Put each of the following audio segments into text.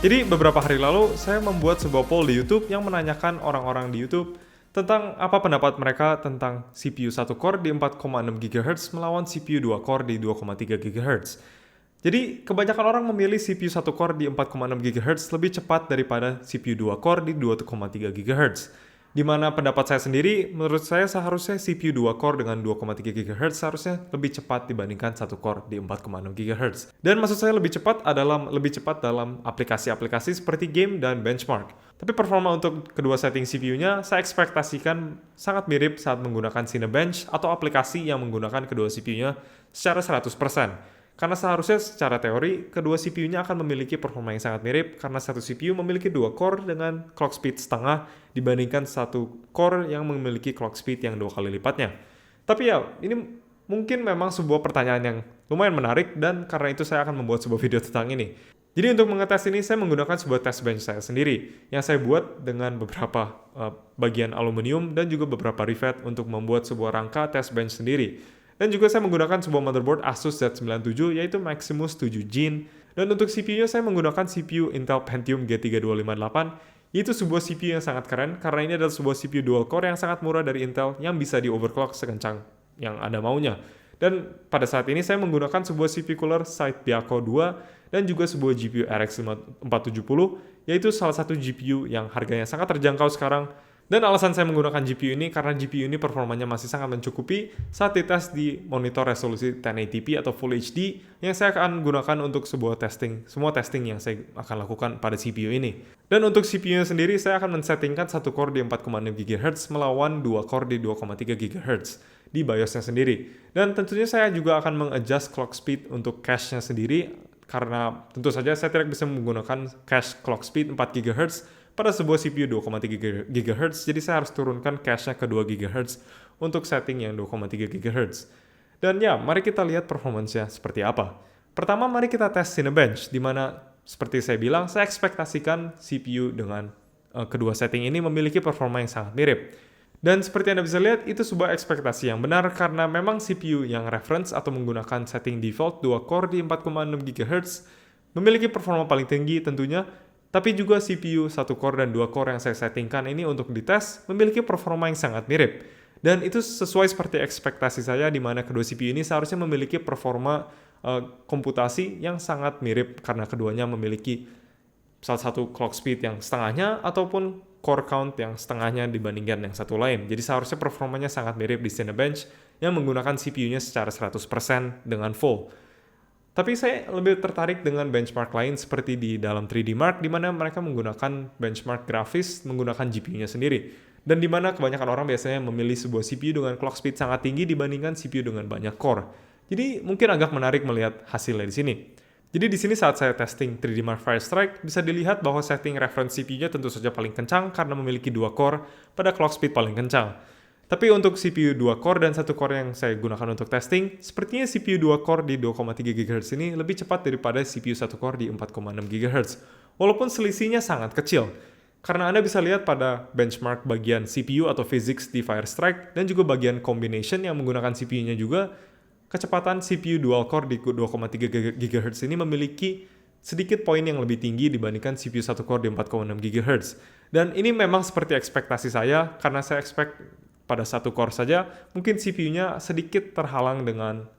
Jadi beberapa hari lalu saya membuat sebuah poll di YouTube yang menanyakan orang-orang di YouTube tentang apa pendapat mereka tentang CPU 1 core di 4,6 GHz melawan CPU 2 core di 2,3 GHz. Jadi kebanyakan orang memilih CPU 1 core di 4,6 GHz lebih cepat daripada CPU 2 core di 2,3 GHz. Di mana pendapat saya sendiri, menurut saya seharusnya CPU 2 core dengan 2,3 GHz seharusnya lebih cepat dibandingkan 1 core di 4,6 GHz. Dan maksud saya lebih cepat adalah lebih cepat dalam aplikasi-aplikasi seperti game dan benchmark. Tapi performa untuk kedua setting CPU-nya saya ekspektasikan sangat mirip saat menggunakan Cinebench atau aplikasi yang menggunakan kedua CPU-nya secara 100%. Karena seharusnya secara teori, kedua CPU-nya akan memiliki performa yang sangat mirip karena satu CPU memiliki dua core dengan clock speed setengah dibandingkan satu core yang memiliki clock speed yang 2 kali lipatnya. Tapi ya, ini mungkin memang sebuah pertanyaan yang lumayan menarik dan karena itu saya akan membuat sebuah video tentang ini. Jadi untuk mengetes ini, saya menggunakan sebuah test bench saya sendiri yang saya buat dengan beberapa bagian aluminium dan juga beberapa rivet untuk membuat sebuah rangka test bench sendiri. Dan juga saya menggunakan sebuah motherboard Asus Z97 yaitu Maximus 7 Gen. Dan untuk CPU-nya saya menggunakan CPU Intel Pentium G3258 yaitu sebuah CPU yang sangat keren karena ini adalah sebuah CPU dual core yang sangat murah dari Intel yang bisa di overclock sekencang yang Anda maunya. Dan pada saat ini saya menggunakan sebuah CPU cooler Site Biako 2 dan juga sebuah GPU RX 470 yaitu salah satu GPU yang harganya sangat terjangkau sekarang. Dan alasan saya menggunakan GPU ini karena GPU ini performanya masih sangat mencukupi saat dites di monitor resolusi 1080p atau Full HD yang saya akan gunakan untuk semua testing yang saya akan lakukan pada CPU ini. Dan untuk CPU-nya sendiri saya akan men-settingkan satu core di 4,6 GHz melawan dua core di 2,3 GHz di BIOS-nya sendiri. Dan tentunya saya juga akan meng-adjust clock speed untuk cache-nya sendiri karena tentu saja saya tidak bisa menggunakan cache clock speed 4 GHz pada sebuah CPU 2,3 GHz, jadi saya harus turunkan cache-nya ke 2 GHz untuk setting yang 2,3 GHz. Dan ya, mari kita lihat performance-nya seperti apa. Pertama, mari kita tes Cinebench, di mana seperti saya bilang, saya ekspektasikan CPU dengan kedua setting ini memiliki performa yang sangat mirip. Dan seperti Anda bisa lihat, itu sebuah ekspektasi yang benar karena memang CPU yang reference atau menggunakan setting default 2 core di 4,6 GHz memiliki performa paling tinggi tentunya. Tapi juga CPU 1 core dan 2 core yang saya settingkan ini untuk dites memiliki performa yang sangat mirip. Dan itu sesuai seperti ekspektasi saya di mana kedua CPU ini seharusnya memiliki performa komputasi yang sangat mirip karena keduanya memiliki salah satu clock speed yang setengahnya ataupun core count yang setengahnya dibandingkan yang satu lain. Jadi seharusnya performanya sangat mirip di Cinebench yang menggunakan CPU-nya secara 100% dengan full. Tapi saya lebih tertarik dengan benchmark lain seperti di dalam 3D Mark di mana mereka menggunakan benchmark grafis menggunakan GPU-nya sendiri. Dan di mana kebanyakan orang biasanya memilih sebuah CPU dengan clock speed sangat tinggi dibandingkan CPU dengan banyak core. Jadi mungkin agak menarik melihat hasilnya di sini. Jadi di sini saat saya testing 3D Mark Firestrike bisa dilihat bahwa setting reference CPU-nya tentu saja paling kencang karena memiliki 2 core pada clock speed paling kencang. Tapi untuk CPU 2 core dan 1 core yang saya gunakan untuk testing, sepertinya CPU 2 core di 2,3 GHz ini lebih cepat daripada CPU 1 core di 4,6 GHz. Walaupun selisihnya sangat kecil. Karena Anda bisa lihat pada benchmark bagian CPU atau physics di Firestrike dan juga bagian combination yang menggunakan CPU-nya juga, kecepatan CPU dual core di 2,3 GHz ini memiliki sedikit poin yang lebih tinggi dibandingkan CPU 1 core di 4,6 GHz. Dan ini memang seperti ekspektasi saya karena saya expect pada satu core saja, mungkin CPU-nya sedikit terhalang dengan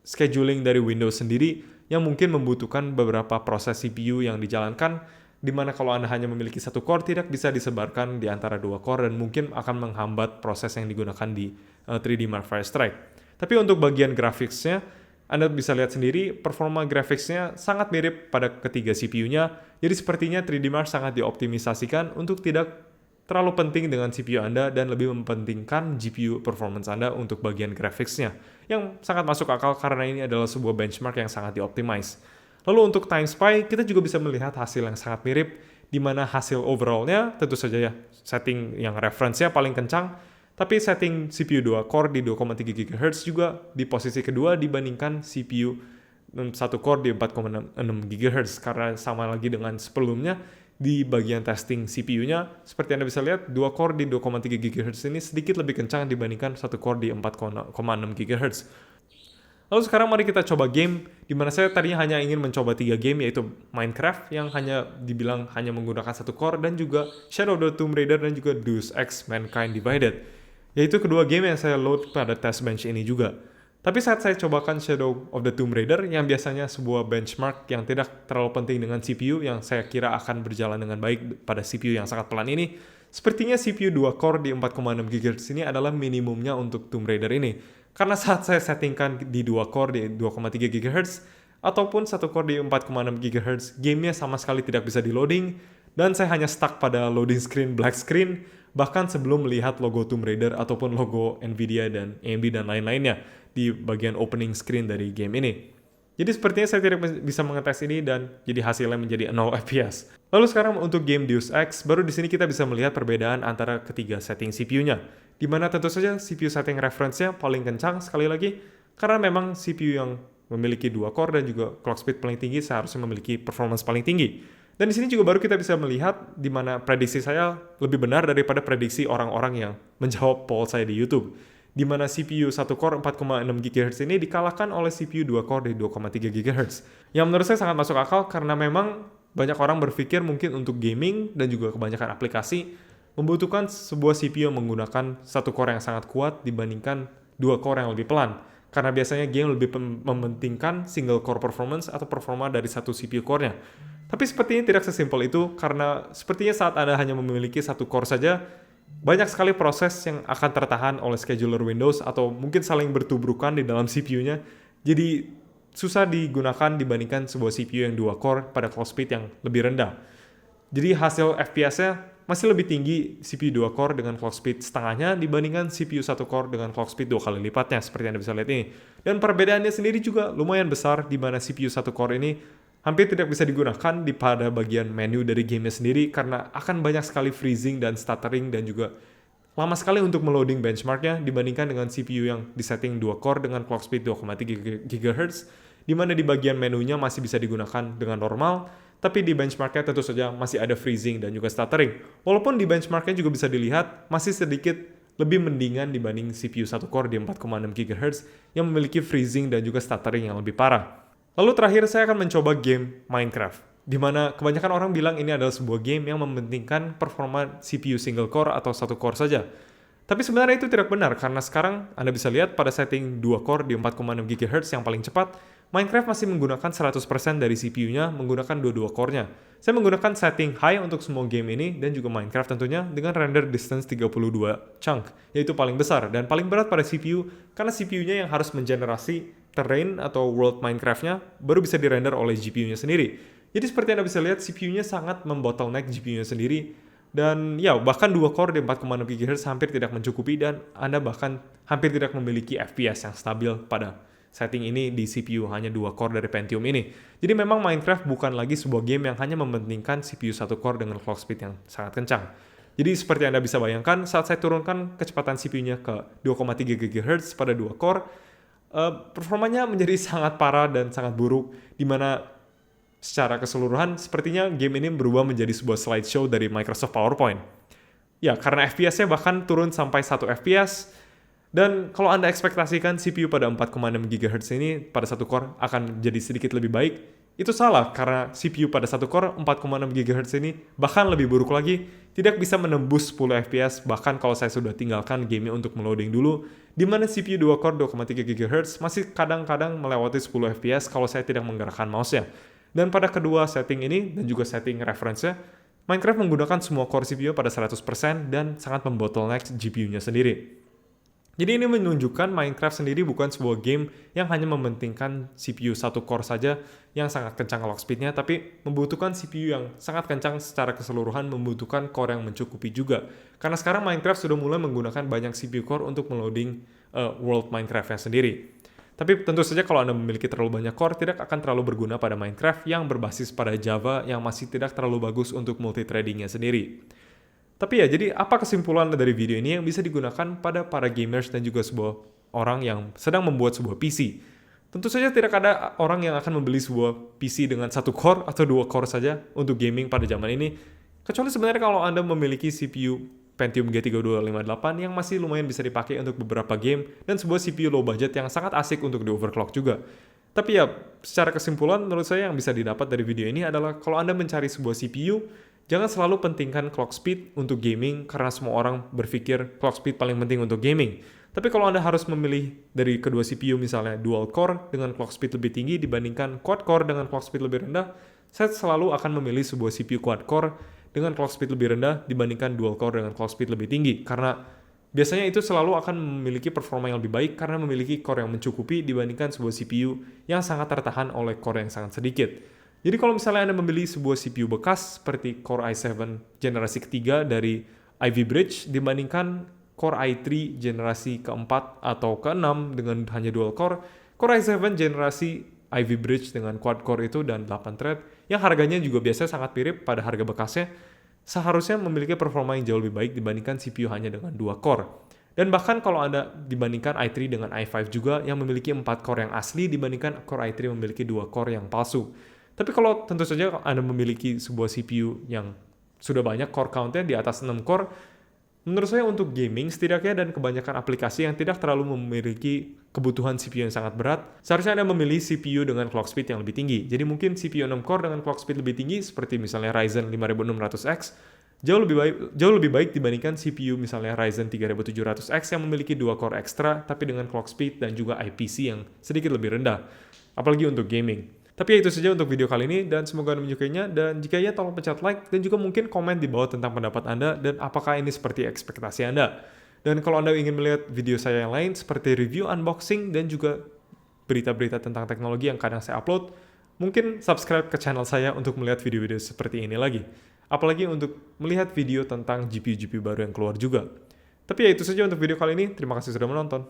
scheduling dari Windows sendiri yang mungkin membutuhkan beberapa proses CPU yang dijalankan, di mana kalau Anda hanya memiliki satu core tidak bisa disebarkan di antara dua core dan mungkin akan menghambat proses yang digunakan di 3D Mark Firestrike. Tapi untuk bagian graphics-nya, Anda bisa lihat sendiri performa graphics-nya sangat mirip pada ketiga CPU-nya, jadi sepertinya 3D Mark sangat dioptimisasikan untuk tidak terlalu penting dengan CPU Anda dan lebih mementingkan GPU performance Anda untuk bagian graphics-nya yang sangat masuk akal karena ini adalah sebuah benchmark yang sangat dioptimize. Lalu untuk TimeSpy, kita juga bisa melihat hasil yang sangat mirip di mana hasil overall-nya tentu saja ya setting yang reference-nya paling kencang, tapi setting CPU 2 core di 2,3 GHz juga di posisi kedua dibandingkan CPU 1 core di 4,6 GHz karena sama lagi dengan sebelumnya. Di bagian testing CPU-nya, seperti Anda bisa lihat, 2 core di 2,3 GHz ini sedikit lebih kencang dibandingkan 1 core di 4,6 GHz. Lalu sekarang mari kita coba game, di mana saya tadinya hanya ingin mencoba 3 game, yaitu Minecraft yang hanya dibilang hanya menggunakan satu core, dan juga Shadow of the Tomb Raider dan juga Deus Ex Mankind Divided. Yaitu kedua game yang saya load pada test bench ini juga. Tapi saat saya cobakan Shadow of the Tomb Raider, yang biasanya sebuah benchmark yang tidak terlalu penting dengan CPU, yang saya kira akan berjalan dengan baik pada CPU yang sangat pelan ini, sepertinya CPU 2 core di 4,6 GHz ini adalah minimumnya untuk Tomb Raider ini. Karena saat saya settingkan di 2 core di 2,3 GHz, ataupun 1 core di 4,6 GHz, gamenya sama sekali tidak bisa di loading, dan saya hanya stuck pada loading screen black screen, bahkan sebelum melihat logo Tomb Raider ataupun logo Nvidia dan AMD dan lain-lainnya di bagian opening screen dari game ini. Jadi sepertinya saya tidak bisa mengetes ini dan jadi hasilnya menjadi 0 FPS. Lalu sekarang untuk game Deus Ex, baru di sini kita bisa melihat perbedaan antara ketiga setting CPU-nya. Di mana tentu saja CPU setting reference-nya paling kencang sekali lagi, karena memang CPU yang memiliki 2 core dan juga clock speed paling tinggi seharusnya memiliki performance paling tinggi. Dan di sini juga baru kita bisa melihat di mana prediksi saya lebih benar daripada prediksi orang-orang yang menjawab poll saya di YouTube. Di mana CPU 1 core 4,6 GHz ini dikalahkan oleh CPU 2 core di 2,3 GHz. Yang menurut saya sangat masuk akal karena memang banyak orang berpikir mungkin untuk gaming dan juga kebanyakan aplikasi membutuhkan sebuah CPU yang menggunakan 1 core yang sangat kuat dibandingkan 2 core yang lebih pelan. Karena biasanya game lebih mementingkan single core performance atau performa dari satu CPU core-nya. Tapi sepertinya tidak sesimpel itu karena sepertinya saat Anda hanya memiliki 1 core saja, banyak sekali proses yang akan tertahan oleh scheduler Windows atau mungkin saling bertubrukan di dalam CPU-nya. Jadi susah digunakan dibandingkan sebuah CPU yang 2 core pada clock speed yang lebih rendah. Jadi hasil FPS-nya masih lebih tinggi CPU 2 core dengan clock speed setengahnya dibandingkan CPU 1 core dengan clock speed 2 kali lipatnya seperti Anda bisa lihat ini. Dan perbedaannya sendiri juga lumayan besar di mana CPU 1 core ini hampir tidak bisa digunakan di pada bagian menu dari gamenya sendiri karena akan banyak sekali freezing dan stuttering dan juga lama sekali untuk meloading benchmarknya dibandingkan dengan CPU yang disetting 2 core dengan clock speed 2,3 GHz di mana di bagian menunya masih bisa digunakan dengan normal, tapi di benchmarknya tentu saja masih ada freezing dan juga stuttering. Walaupun di benchmarknya juga bisa dilihat masih sedikit lebih mendingan dibanding CPU 1 core di 4,6 GHz yang memiliki freezing dan juga stuttering yang lebih parah. Lalu terakhir saya akan mencoba game Minecraft, di mana kebanyakan orang bilang ini adalah sebuah game yang mementingkan performa CPU single core atau 1 core saja. Tapi sebenarnya itu tidak benar karena sekarang Anda bisa lihat pada setting 2 core di 4,6 GHz yang paling cepat, Minecraft masih menggunakan 100% dari CPU-nya menggunakan dua-dua core-nya. Saya menggunakan setting high untuk semua game ini dan juga Minecraft tentunya dengan render distance 32 chunk, yaitu paling besar dan paling berat pada CPU karena CPU-nya yang harus mengenerasi terrain atau world Minecraft-nya baru bisa dirender oleh GPU-nya sendiri. Jadi seperti Anda bisa lihat CPU-nya sangat membottleneck GPU-nya sendiri dan ya bahkan 2 core di 4,6 GHz hampir tidak mencukupi dan Anda bahkan hampir tidak memiliki FPS yang stabil pada setting ini di CPU hanya 2 core dari Pentium ini. Jadi memang Minecraft bukan lagi sebuah game yang hanya mementingkan CPU 1 core dengan clock speed yang sangat kencang. Jadi seperti Anda bisa bayangkan, saat saya turunkan kecepatan CPU-nya ke 2,3 GHz pada 2 core, performanya menjadi sangat parah dan sangat buruk, di mana secara keseluruhan sepertinya game ini berubah menjadi sebuah slideshow dari Microsoft PowerPoint. Ya, karena FPS-nya bahkan turun sampai 1 FPS, dan kalau Anda ekspektasikan CPU pada 4,6 GHz ini pada 1 core akan jadi sedikit lebih baik, itu salah karena CPU pada 1 core 4,6 GHz ini bahkan lebih buruk lagi, tidak bisa menembus 10 FPS bahkan kalau saya sudah tinggalkan gamenya untuk meloading dulu, di mana CPU 2 core 2,3 GHz masih kadang-kadang melewati 10 FPS kalau saya tidak menggerakkan mouse-nya. Dan pada kedua setting ini dan juga setting reference-nya, Minecraft menggunakan semua core CPU pada 100% dan sangat membottleneck GPU-nya sendiri. Jadi ini menunjukkan Minecraft sendiri bukan sebuah game yang hanya mementingkan CPU 1 core saja yang sangat kencang clock speed-nya, tapi membutuhkan CPU yang sangat kencang secara keseluruhan, membutuhkan core yang mencukupi juga. Karena sekarang Minecraft sudah mulai menggunakan banyak CPU core untuk meloading world Minecraft-nya sendiri. Tapi tentu saja kalau Anda memiliki terlalu banyak core, tidak akan terlalu berguna pada Minecraft yang berbasis pada Java yang masih tidak terlalu bagus untuk multithreading-nya sendiri. Tapi ya, jadi apa kesimpulan dari video ini yang bisa digunakan pada para gamers dan juga sebuah orang yang sedang membuat sebuah PC? Tentu saja tidak ada orang yang akan membeli sebuah PC dengan 1 core atau 2 core saja untuk gaming pada zaman ini. Kecuali sebenarnya kalau Anda memiliki CPU Pentium G3258 yang masih lumayan bisa dipakai untuk beberapa game, dan sebuah CPU low budget yang sangat asik untuk di overclock juga. Tapi ya, secara kesimpulan menurut saya yang bisa didapat dari video ini adalah kalau Anda mencari sebuah CPU, jangan selalu pentingkan clock speed untuk gaming karena semua orang berpikir clock speed paling penting untuk gaming. Tapi kalau Anda harus memilih dari kedua CPU misalnya dual core dengan clock speed lebih tinggi dibandingkan quad core dengan clock speed lebih rendah, saya selalu akan memilih sebuah CPU quad core dengan clock speed lebih rendah dibandingkan dual core dengan clock speed lebih tinggi. Karena biasanya itu selalu akan memiliki performa yang lebih baik karena memiliki core yang mencukupi dibandingkan sebuah CPU yang sangat tertahan oleh core yang sangat sedikit. Jadi kalau misalnya Anda membeli sebuah CPU bekas seperti Core i7 generasi ketiga dari Ivy Bridge dibandingkan Core i3 generasi keempat atau keenam dengan hanya dual core, Core i7 generasi Ivy Bridge dengan quad core itu dan 8 thread yang harganya juga biasanya sangat mirip pada harga bekasnya, seharusnya memiliki performa yang jauh lebih baik dibandingkan CPU hanya dengan 2 core. Dan bahkan kalau Anda dibandingkan i3 dengan i5 juga yang memiliki 4 core yang asli dibandingkan Core i3 memiliki 2 core yang palsu. Tapi kalau tentu saja Anda memiliki sebuah CPU yang sudah banyak core count-nya di atas 6 core, menurut saya untuk gaming setidaknya dan kebanyakan aplikasi yang tidak terlalu memiliki kebutuhan CPU yang sangat berat, seharusnya Anda memilih CPU dengan clock speed yang lebih tinggi. Jadi mungkin CPU 6 core dengan clock speed lebih tinggi seperti misalnya Ryzen 5600X jauh lebih baik dibandingkan CPU misalnya Ryzen 3700X yang memiliki 2 core ekstra tapi dengan clock speed dan juga IPC yang sedikit lebih rendah. Apalagi untuk gaming. Tapi ya itu saja untuk video kali ini dan semoga Anda menyukainya, dan jika iya tolong pencet like dan juga mungkin komen di bawah tentang pendapat Anda dan apakah ini seperti ekspektasi Anda. Dan kalau Anda ingin melihat video saya yang lain seperti review, unboxing, dan juga berita-berita tentang teknologi yang kadang saya upload, mungkin subscribe ke channel saya untuk melihat video-video seperti ini lagi. Apalagi untuk melihat video tentang GPU-GPU baru yang keluar juga. Tapi ya itu saja untuk video kali ini, terima kasih sudah menonton.